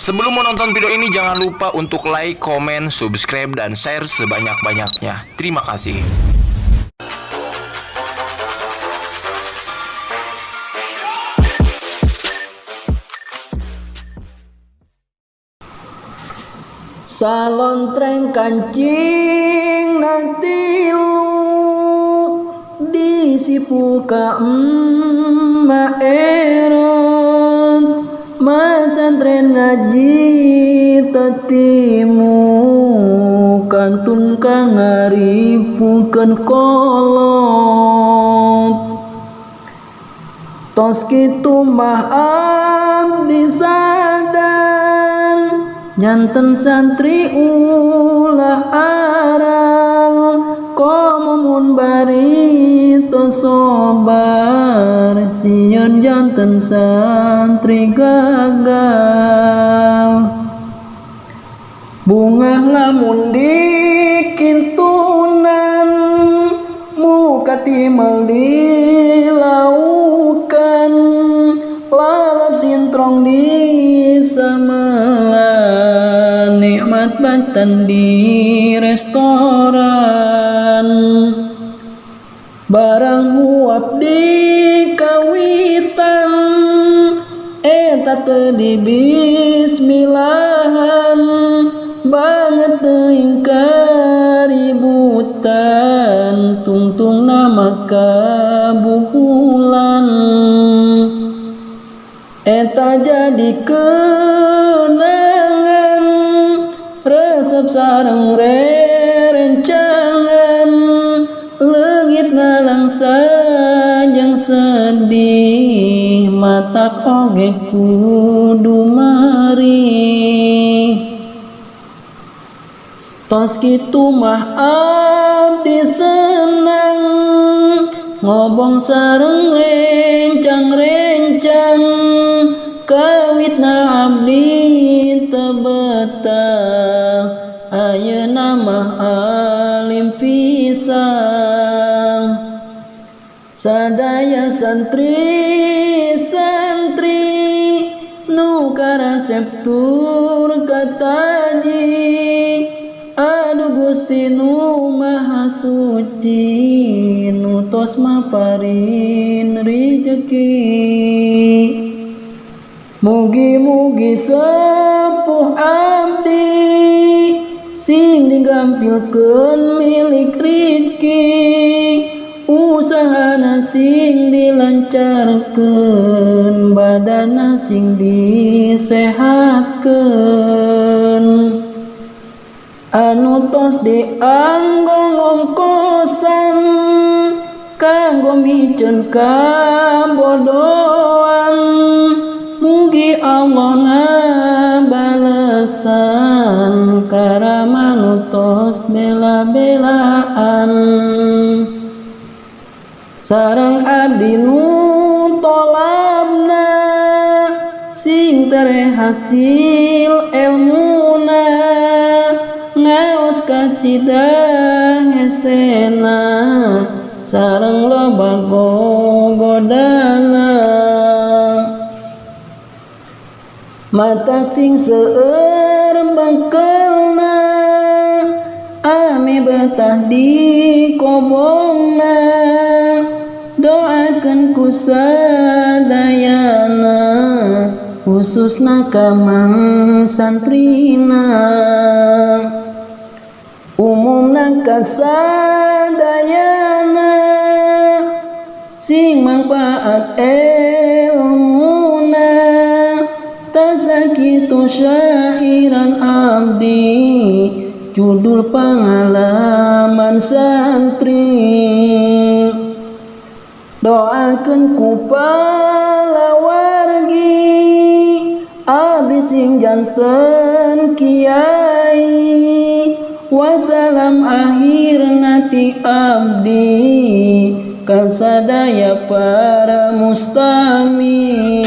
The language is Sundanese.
Sebelum menonton video ini jangan lupa untuk like, komen, subscribe, dan share sebanyak-banyaknya. Terima kasih. Salontreng kancing nanti lu disipuka maeron masantren ngaji tetimu kantun kang ngaripukeun kolot tos kitu mah abdi sadar janten santri ulah aral komun bari tosobar sieun janten santri gagal bunga lamun dikintunan muka timel dilaukan lalap sintrong di samelan nikmat batan di restoran barang huap di kawitan eta teu di bismillahan banget teuing kaributan tungtung nama kabuhulan eta jadi kenangan resep sareng rerencangan leungit nalang sajang sedih matak oge kudu mari tos kitu mah abdi senang ngobong sareng rencang-rencang kawitna abdi teu betah ayeuna mah alim pisan sadaya santri-santri nu karasep tur kataji adu Gusti nu maha suci nu tos maparin rezeki mugi-mugi sepuh abdi sing digampilkeun milik rezeki usahana sing dilancarkeun badana sing disehatkeun anu tos dianggo ngongkosan kanggo miceun kabodohan mugi Allah ngabalesan karama nu tos bela-belaan sareng abdi nu tolabna sing tere hasil elmuna ngaos kacidah hesena sareng loba gogodana matak sing seueur bangkelna ame betah di kobongna doakeun ku sadayana khususna ka mang santrina umumna kasadayana sing mangpaat ilmuna tasakitu syairan abdi judul pangalaman santri doakeun ku palawargi abdi sing janten kiai wasalam akhirna ti abdi kasadaya para mustami